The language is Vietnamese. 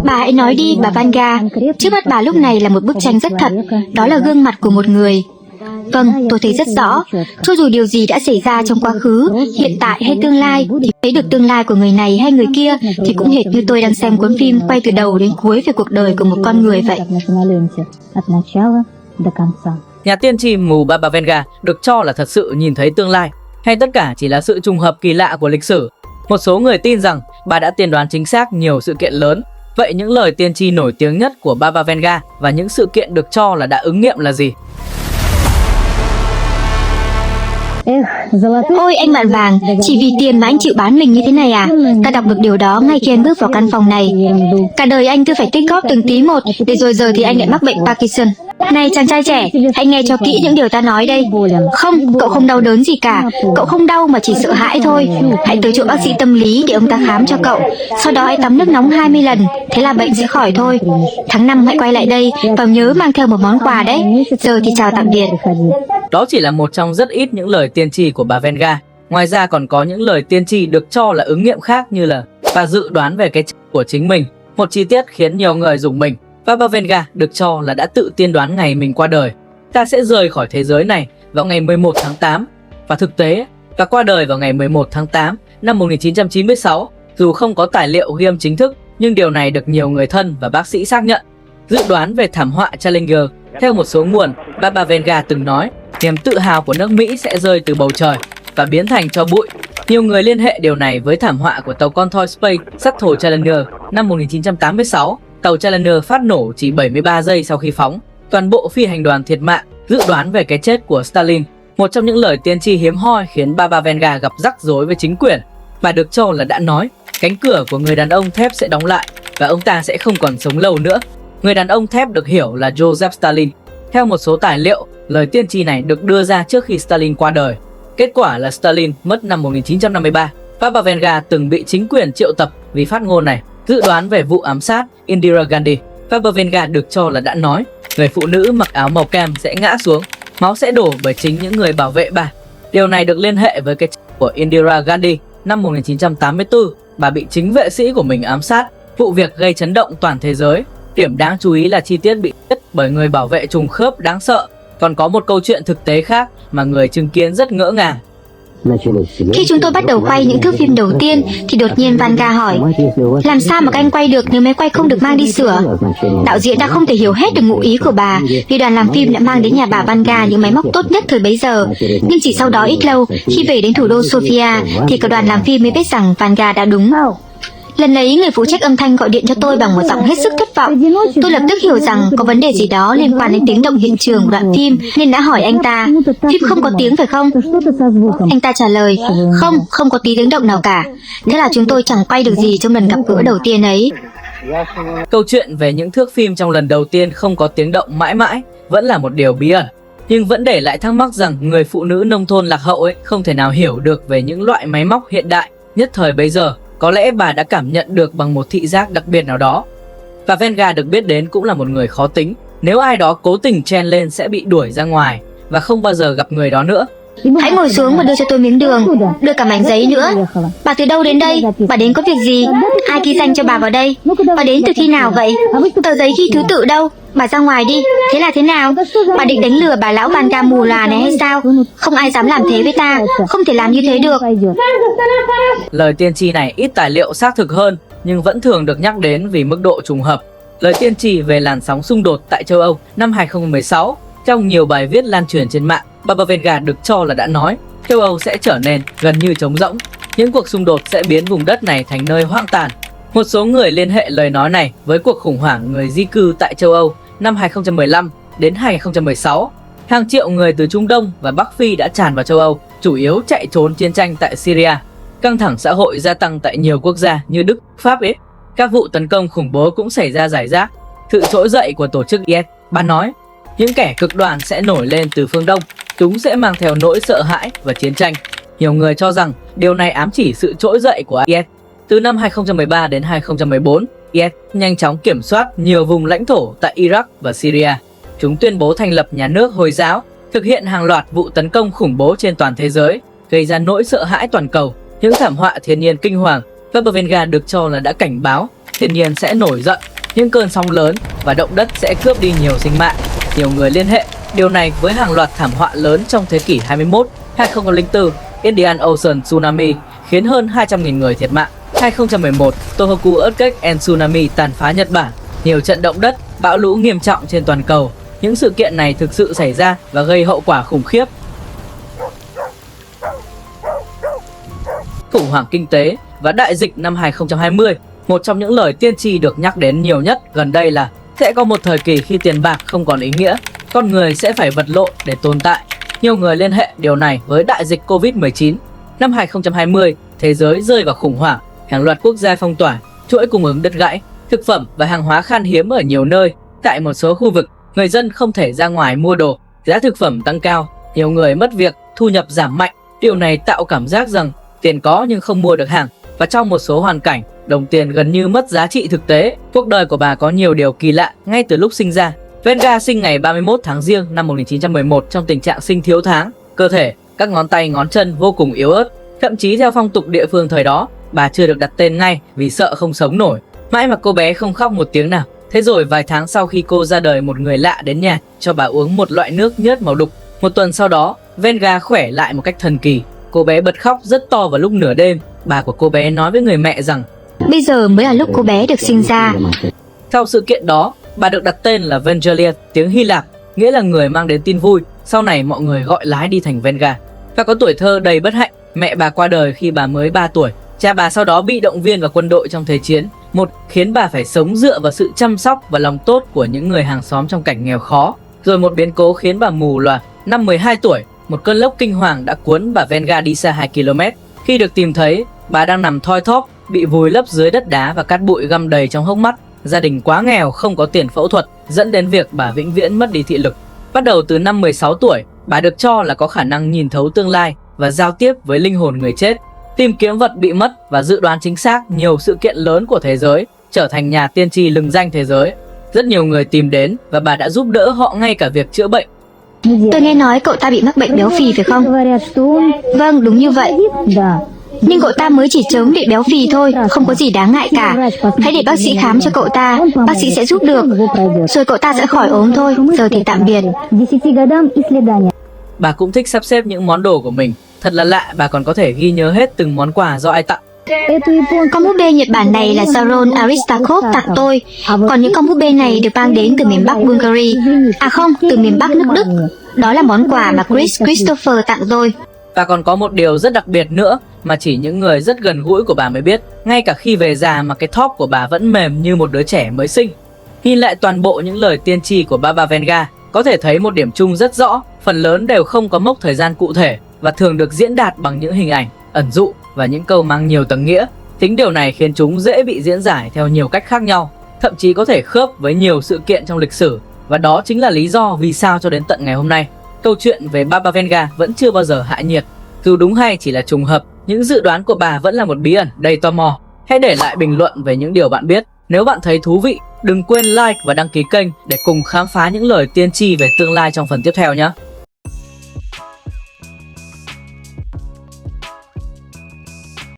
Bà hãy nói đi, bà Vanga. Trước mắt bà lúc này là một bức tranh rất thật, đó là gương mặt của một người. Vâng, tôi thấy rất rõ. Cho dù điều gì đã xảy ra trong quá khứ, hiện tại hay tương lai, thì thấy được tương lai của người này hay người kia thì cũng hệt như tôi đang xem cuốn phim quay từ đầu đến cuối về cuộc đời của một con người vậy. Nhà tiên tri mù Baba Vanga được cho là thật sự nhìn thấy tương lai, hay tất cả chỉ là sự trùng hợp kỳ lạ của lịch sử? Một số người tin rằng bà đã tiên đoán chính xác nhiều sự kiện lớn. Vậy những lời tiên tri nổi tiếng nhất của Baba Vanga và những sự kiện được cho là đã ứng nghiệm là gì? Ôi anh bạn vàng, chỉ vì tiền mà anh chịu bán mình như thế này à? Ta đọc được điều đó ngay khi anh bước vào căn phòng này. Cả đời anh cứ phải tích góp từng tí một, để rồi giờ thì anh lại mắc bệnh Parkinson. Này chàng trai trẻ, hãy nghe cho kỹ những điều ta nói đây. Không, cậu không đau đớn gì cả. Cậu không đau mà chỉ sợ hãi thôi. Hãy tới chỗ bác sĩ tâm lý để ông ta khám cho cậu. Sau đó hãy tắm nước nóng 20 lần, thế là bệnh sẽ khỏi thôi. Tháng 5 hãy quay lại đây và nhớ mang theo một món quà đấy. Giờ thì chào tạm biệt. Đó chỉ là một trong rất ít những lời tiên tri của bà Vanga. Ngoài ra còn có những lời tiên tri được cho là ứng nghiệm khác, như là bà dự đoán về cái chết của chính mình, một chi tiết khiến nhiều người rùng mình. Baba Vanga được cho là đã tự tiên đoán ngày mình qua đời. Ta sẽ rời khỏi thế giới này vào ngày 11 tháng 8. Và thực tế, bà qua đời vào ngày 11 tháng 8 năm 1996. Dù không có tài liệu ghi âm chính thức, nhưng điều này được nhiều người thân và bác sĩ xác nhận. Dự đoán về thảm họa Challenger, theo một số nguồn, Baba Vanga từng nói niềm tự hào của nước Mỹ sẽ rơi từ bầu trời và biến thành tro bụi. Nhiều người liên hệ điều này với thảm họa của tàu con thoi Space sát thủ Challenger năm 1986. Tàu Challenger phát nổ chỉ 73 giây sau khi phóng. Toàn bộ phi hành đoàn thiệt mạng. Dự đoán về cái chết của Stalin, một trong những lời tiên tri hiếm hoi khiến Baba Vanga gặp rắc rối với chính quyền. Bà được cho là đã nói cánh cửa của người đàn ông thép sẽ đóng lại và ông ta sẽ không còn sống lâu nữa. Người đàn ông thép được hiểu là Joseph Stalin. Theo một số tài liệu, lời tiên tri này được đưa ra trước khi Stalin qua đời. Kết quả là Stalin mất năm 1953. Baba Vanga từng bị chính quyền triệu tập vì phát ngôn này. Dự đoán về vụ ám sát Indira Gandhi, Baba Vanga được cho là đã nói người phụ nữ mặc áo màu cam sẽ ngã xuống, máu sẽ đổ bởi chính những người bảo vệ bà. Điều này được liên hệ với cái chết của Indira Gandhi năm 1984. Bà bị chính vệ sĩ của mình ám sát, vụ việc gây chấn động toàn thế giới. Điểm đáng chú ý là chi tiết bị giết bởi người bảo vệ trùng khớp đáng sợ. Còn có một câu chuyện thực tế khác mà người chứng kiến rất ngỡ ngàng. Khi chúng tôi bắt đầu quay những thước phim đầu tiên thì đột nhiên Vanga hỏi làm sao mà các anh quay được nếu máy quay không được mang đi sửa. Đạo diễn đã không thể hiểu hết được ngụ ý của bà vì đoàn làm phim đã mang đến nhà bà Vanga những máy móc tốt nhất thời bấy giờ. Nhưng chỉ sau đó ít lâu, khi về đến thủ đô Sofia thì cả đoàn làm phim mới biết rằng Vanga đã đúng. Lần ấy người phụ trách âm thanh gọi điện cho tôi bằng một giọng hết sức thất vọng. Tôi lập tức hiểu rằng có vấn đề gì đó liên quan đến tiếng động hiện trường của đoạn phim nên đã hỏi anh ta, phim không có tiếng phải không? Anh ta trả lời, không có tí tiếng động nào cả. Thế là chúng tôi chẳng quay được gì trong lần gặp gỡ đầu tiên ấy. Câu chuyện về những thước phim trong lần đầu tiên không có tiếng động mãi mãi vẫn là một điều bí ẩn. Nhưng vẫn để lại thắc mắc rằng người phụ nữ nông thôn lạc hậu ấy không thể nào hiểu được về những loại máy móc hiện đại nhất thời bấy giờ. Có lẽ bà đã cảm nhận được bằng một thị giác đặc biệt nào đó. Và Vanga được biết đến cũng là một người khó tính. Nếu ai đó cố tình chen lên sẽ bị đuổi ra ngoài và không bao giờ gặp người đó nữa. Hãy ngồi xuống và đưa cho tôi miếng đường, đưa cả mảnh giấy nữa. Bà từ đâu đến đây? Bà đến có việc gì? Ai ghi danh cho bà vào đây? Bà đến từ khi nào vậy? Tờ giấy ghi thứ tự đâu? Bà ra ngoài đi. Thế là thế nào? Bà định đánh lừa bà lão Vanga mù là này hay sao? Không ai dám làm thế với ta. Không thể làm như thế được. Lời tiên tri này ít tài liệu xác thực hơn nhưng vẫn thường được nhắc đến vì mức độ trùng hợp. Lời tiên tri về làn sóng xung đột tại châu Âu năm 2016 trong nhiều bài viết lan truyền trên mạng. Baba Vanga được cho là đã nói châu Âu sẽ trở nên gần như trống rỗng. Những cuộc xung đột sẽ biến vùng đất này thành nơi hoang tàn. Một số người liên hệ lời nói này với cuộc khủng hoảng người di cư tại châu Âu năm 2015 đến 2016. Hàng triệu người từ Trung Đông và Bắc Phi đã tràn vào châu Âu, chủ yếu chạy trốn chiến tranh tại Syria. Căng thẳng xã hội gia tăng tại nhiều quốc gia như Đức, Pháp ấy. Các vụ tấn công khủng bố cũng xảy ra rải rác. Sự trỗi dậy của tổ chức IS, bà nói, những kẻ cực đoan sẽ nổi lên từ phương Đông. Chúng sẽ mang theo nỗi sợ hãi và chiến tranh. Nhiều người cho rằng điều này ám chỉ sự trỗi dậy của IS. Từ năm 2013 đến 2014, IS nhanh chóng kiểm soát nhiều vùng lãnh thổ tại Iraq và Syria. Chúng tuyên bố thành lập nhà nước Hồi giáo, thực hiện hàng loạt vụ tấn công khủng bố trên toàn thế giới, gây ra nỗi sợ hãi toàn cầu, những thảm họa thiên nhiên kinh hoàng. Baba Vanga được cho là đã cảnh báo thiên nhiên sẽ nổi giận, những cơn sóng lớn và động đất sẽ cướp đi nhiều sinh mạng. Nhiều người liên hệ điều này với hàng loạt thảm họa lớn trong thế kỷ 21, 2004, Indian Ocean Tsunami khiến hơn 200.000 người thiệt mạng, 2011, Tohoku Earthquake and Tsunami tàn phá Nhật Bản, nhiều trận động đất, bão lũ nghiêm trọng trên toàn cầu. Những sự kiện này thực sự xảy ra và gây hậu quả khủng khiếp. Khủng hoảng kinh tế và đại dịch năm 2020, một trong những lời tiên tri được nhắc đến nhiều nhất gần đây là sẽ có một thời kỳ khi tiền bạc không còn ý nghĩa, con người sẽ phải vật lộn để tồn tại. Nhiều người liên hệ điều này với đại dịch Covid-19. Năm 2020, thế giới rơi vào khủng hoảng, hàng loạt quốc gia phong tỏa, chuỗi cung ứng đứt gãy, thực phẩm và hàng hóa khan hiếm ở nhiều nơi. Tại một số khu vực, người dân không thể ra ngoài mua đồ, giá thực phẩm tăng cao, nhiều người mất việc, thu nhập giảm mạnh. Điều này tạo cảm giác rằng tiền có nhưng không mua được hàng, và trong một số hoàn cảnh, đồng tiền gần như mất giá trị thực tế. Cuộc đời của bà có nhiều điều kỳ lạ ngay từ lúc sinh ra. Venga sinh ngày 31 tháng Giêng năm 1911 trong tình trạng sinh thiếu tháng. Cơ thể, các ngón tay ngón chân vô cùng yếu ớt. Thậm chí theo phong tục địa phương thời đó, bà chưa được đặt tên ngay vì sợ không sống nổi. Mãi mà cô bé không khóc một tiếng nào. Thế rồi vài tháng sau khi cô ra đời, một người lạ đến nhà cho bà uống một loại nước nhớt màu đục. Một tuần sau đó, Venga khỏe lại một cách thần kỳ. Cô bé bật khóc rất to vào lúc nửa đêm. Bà của cô bé nói với người mẹ rằng Bây giờ mới là lúc cô bé được sinh ra. sau sự kiện đó, bà được đặt tên là Vangelion, tiếng Hy Lạp, nghĩa là người mang đến tin vui. Sau này mọi người gọi lái đi thành Venga. Và có tuổi thơ đầy bất hạnh, mẹ bà qua đời khi bà mới 3 tuổi. Cha bà sau đó bị động viên vào quân đội trong Thế chiến. Một khiến bà phải sống dựa vào sự chăm sóc và lòng tốt của những người hàng xóm trong cảnh nghèo khó. Rồi một biến cố khiến bà mù lòa. Năm 12 tuổi, một cơn lốc kinh hoàng đã cuốn bà Venga đi xa 2 km. Khi được tìm thấy, bà đang nằm thoi thóp, bị vùi lấp dưới đất đá và cát bụi găm đầy trong hốc mắt. Gia đình quá nghèo, không có tiền phẫu thuật, dẫn đến việc bà vĩnh viễn mất đi thị lực. Bắt đầu từ năm 16 tuổi, bà được cho là có khả năng nhìn thấu tương lai và giao tiếp với linh hồn người chết, tìm kiếm vật bị mất và dự đoán chính xác nhiều sự kiện lớn của thế giới, trở thành nhà tiên tri lừng danh thế giới. Rất nhiều người tìm đến và bà đã giúp đỡ họ ngay cả việc chữa bệnh. Tôi nghe nói cậu ta bị mắc bệnh béo phì phải không? Vâng, đúng như vậy. Nhưng cậu ta mới chỉ chống bị béo phì thôi, không có gì đáng ngại cả. Hãy để bác sĩ khám cho cậu ta, bác sĩ sẽ giúp được. Rồi cậu ta sẽ khỏi ốm thôi, giờ thì tạm biệt. Bà cũng thích sắp xếp những món đồ của mình. Thật là lạ, bà còn có thể ghi nhớ hết từng món quà do ai tặng. Con búp bê Nhật Bản này là Sharon Aristakov tặng tôi. Còn những con búp bê này được mang đến từ miền Bắc Bulgaria. À không, từ miền Bắc nước Đức. Đó là món quà mà Chris Christopher tặng tôi. Và còn có một điều rất đặc biệt nữa mà chỉ những người rất gần gũi của bà mới biết. Ngay cả khi về già mà cái top của bà vẫn mềm như một đứa trẻ mới sinh. Nhìn lại toàn bộ những lời tiên tri của Baba Vanga, có thể thấy một điểm chung rất rõ. Phần lớn đều không có mốc thời gian cụ thể và thường được diễn đạt bằng những hình ảnh, ẩn dụ và những câu mang nhiều tầng nghĩa. Chính điều này khiến chúng dễ bị diễn giải theo nhiều cách khác nhau, thậm chí có thể khớp với nhiều sự kiện trong lịch sử. Và đó chính là lý do vì sao cho đến tận ngày hôm nay, câu chuyện về Baba Vanga vẫn chưa bao giờ hạ nhiệt. Dù đúng hay chỉ là trùng hợp, những dự đoán của bà vẫn là một bí ẩn đầy tò mò. Hãy để lại bình luận về những điều bạn biết. Nếu bạn thấy thú vị, đừng quên like và đăng ký kênh để cùng khám phá những lời tiên tri về tương lai trong phần tiếp theo nhé.